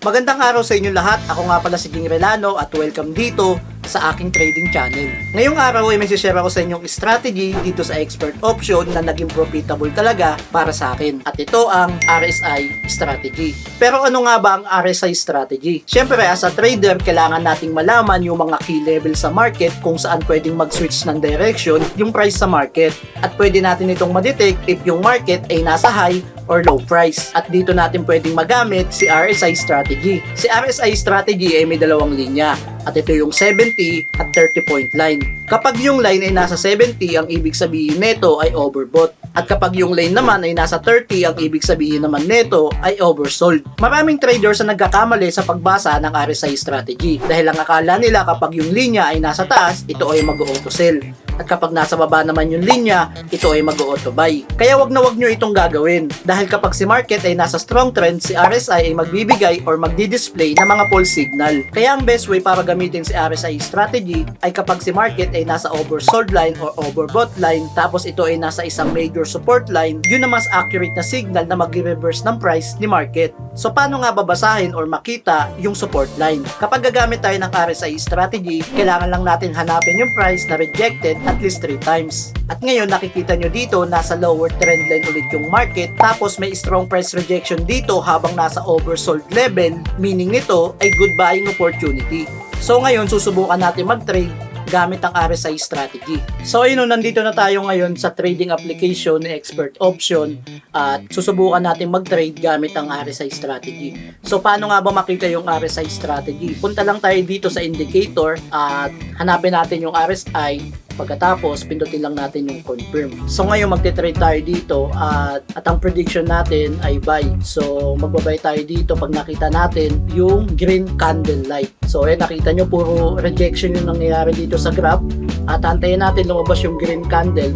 Magandang araw sa inyo lahat. Ako nga pala si Ging Relano at welcome dito sa aking trading channel. Ngayong araw ay may share ako sa inyong strategy dito sa expert option na naging profitable talaga para sa akin. At ito ang RSI strategy. Pero ano nga ba ang RSI strategy? Siyempre as a trader, kailangan nating malaman yung mga key level sa market kung saan pwedeng mag-switch ng direction yung price sa market. At pwede natin itong ma-detect if yung market ay nasa high or low price. At dito natin pwedeng magamit si RSI strategy. Si RSI strategy ay may dalawang linya. At ito yung 70 at 30 point line. Kapag yung line ay nasa 70, ang ibig sabihin nito ay overbought. At kapag yung line naman ay nasa 30, ang ibig sabihin naman nito ay oversold. Maraming traders na nagkakamali sa pagbasa ng RSI strategy. Dahil ang akala nila kapag yung linya ay nasa taas, ito ay mag-auto sell. At kapag nasa baba naman yung linya, ito ay mag-auto buy. Kaya wag nyo itong gagawin. Dahil kapag si market ay nasa strong trend, si RSI ay magbibigay or magdi-display ng mga false signal. Kaya ang best way para gamitin si RSI strategy ay kapag si market ay nasa oversold line or overbought line, tapos ito ay nasa isang major support line, yun ang mas accurate na signal na mag-reverse ng price ni market. So paano nga babasahin or makita yung support line? Kapag gagamit tayo ng RSI strategy, kailangan lang natin hanapin yung price na rejected at least 3 times. At ngayon nakikita nyo dito nasa lower trend line ulit yung market, tapos may strong price rejection dito habang nasa oversold level, meaning nito ay good buying opportunity. So ngayon susubukan natin mag-trade gamit ang RSI strategy. So ayun, nandito na tayo ngayon sa trading application ni Expert Option at susubukan natin mag-trade gamit ang RSI strategy. So paano nga ba makita yung RSI strategy? Punta lang tayo dito sa indicator at hanapin natin yung RSI. Pagkatapos, pindutin lang natin yung confirm. So ngayon magte-trade tayo dito at ang prediction natin ay buy. So magbabay tayo dito pag nakita natin yung green candle light. So nakita nyo puro rejection yung nangyayari dito sa graph at antayin natin lumabas yung green candle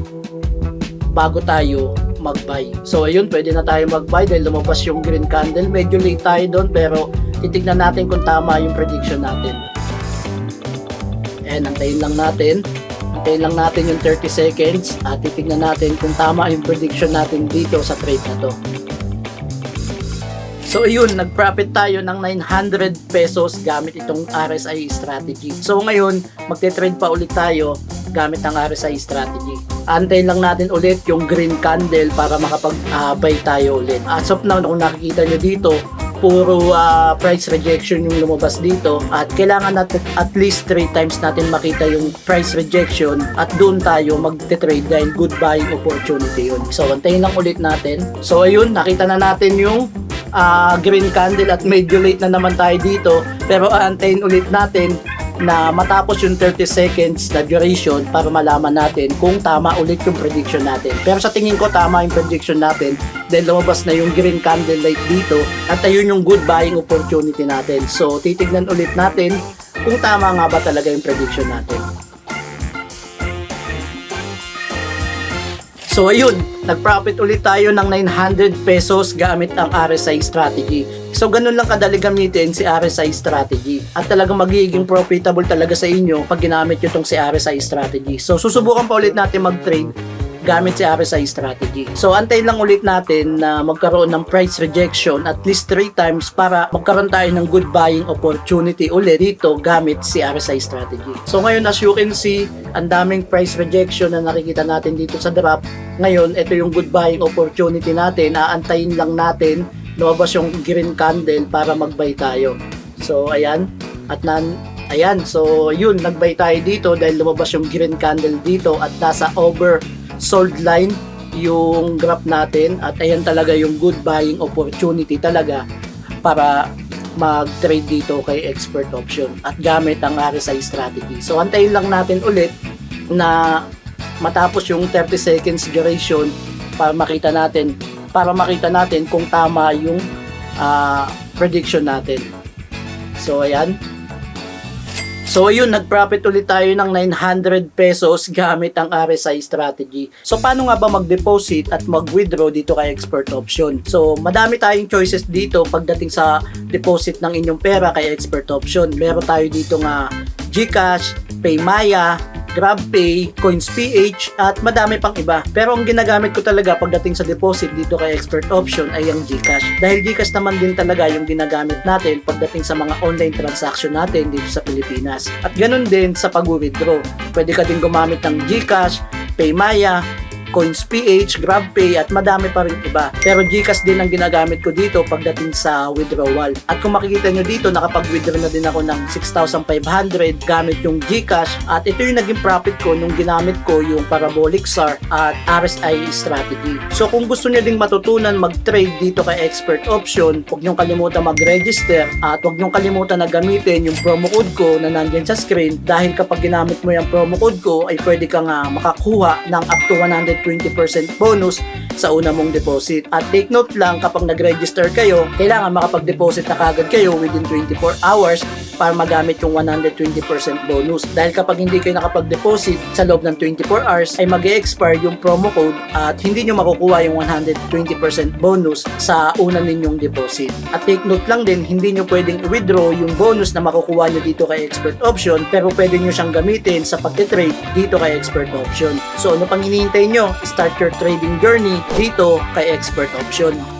bago tayo mag-buy. So ayun, pwede na tayo mag-buy dahil lumabas yung green candle. Medyo late tayo doon pero titignan natin kung tama yung prediction natin. And antayin lang natin. Antayin lang natin yung 30 seconds at titignan natin kung tama yung prediction natin dito sa trade na to. So ayun, nag-profit tayo ng 900 pesos gamit itong RSI strategy. So ngayon, magte-trade pa ulit tayo gamit ang RSI strategy. Antayin lang natin ulit yung green candle para makapag-buy tayo ulit. As of now, kung nakikita nyo dito, puro price rejection yung lumabas dito at kailangan natin at least 3 times natin makita yung price rejection at doon tayo magte-trade dahil good buying opportunity yun. So antayin lang ulit natin. So ayun, nakita na natin yung green candle at medyo late na naman tayo dito pero antayin ulit natin na matapos yung 30 seconds na duration para malaman natin kung tama ulit yung prediction natin. Pero sa tingin ko tama yung prediction natin dahil lumabas na yung green candle light dito at ayun yung good buying opportunity natin. So titignan ulit natin kung tama nga ba talaga yung prediction natin. So ayun, nag-profit ulit tayo ng 900 pesos gamit ang RSI strategy. So ganun lang kadali gamitin si RSI strategy at talagang magiging profitable talaga sa inyo pag ginamit nyo itong si RSI strategy. So susubukan pa ulit natin mag-trade gamit si RSI strategy. So antayin lang ulit natin na magkaroon ng price rejection at least 3 times para magkaroon tayo ng good buying opportunity ulit dito gamit si RSI strategy. So ngayon as you can see, ang daming price rejection na nakikita natin dito sa graph. Ngayon, ito yung good buying opportunity natin. Aantayin lang natin lumabas yung green candle para mag-buy tayo. So ayan, ayan, so yun, nag-buy tayo dito dahil lumabas yung green candle dito at nasa oversold line yung graph natin at ayan talaga yung good buying opportunity talaga para mag-trade dito kay Expert Option at gamit ang RSI strategy. So antayin lang natin ulit na matapos yung 30 seconds duration para makita natin kung tama yung prediction natin. So ayan. So ayun, nag-profit ulit tayo ng 900 pesos gamit ang RSI strategy. So paano nga ba mag-deposit at mag-withdraw dito kay Expert Option? So madami tayong choices dito pagdating sa deposit ng inyong pera kay Expert Option. Meron tayo dito nga GCash, Paymaya, GrabPay, CoinsPH, at madami pang iba. Pero ang ginagamit ko talaga pagdating sa deposit dito kay Expert Option ay ang GCash. Dahil GCash naman din talaga yung ginagamit natin pagdating sa mga online transaction natin dito sa Pilipinas. At ganun din sa pag-withdraw. Pwede ka din gumamit ng GCash, PayMaya, CoinsPH, GrabPay at madami pa rin iba. Pero GCash din ang ginagamit ko dito pagdating sa withdrawal. At kung makikita nyo dito, nakapag-withdraw na din ako ng 6,500 gamit yung GCash. At ito yung naging profit ko nung ginamit ko yung Parabolic SAR at RSI strategy. So kung gusto nyo ding matutunan mag-trade dito kay Expert Option, huwag nyo kalimutan mag-register at huwag nyo kalimutan na gamitin yung promo code ko na nandyan sa screen, dahil kapag ginamit mo yung promo code ko ay pwede kang makakuha ng up to 120% bonus sa una mong deposit. At take note lang, kapag nag-register kayo, kailangan makapag-deposit na kagad kayo within 24 hours para magamit yung 120% bonus. Dahil kapag hindi kayo nakapag-deposit sa loob ng 24 hours, ay mag-e-expire yung promo code at hindi nyo makukuha yung 120% bonus sa una ninyong deposit. At take note lang din, hindi nyo pwedeng withdraw yung bonus na makukuha nyo dito kay Expert Option, pero pwede nyo siyang gamitin sa pag-trade dito kay Expert Option. So ano pang hinihintay nyo? Start your trading journey dito kay Expert Option.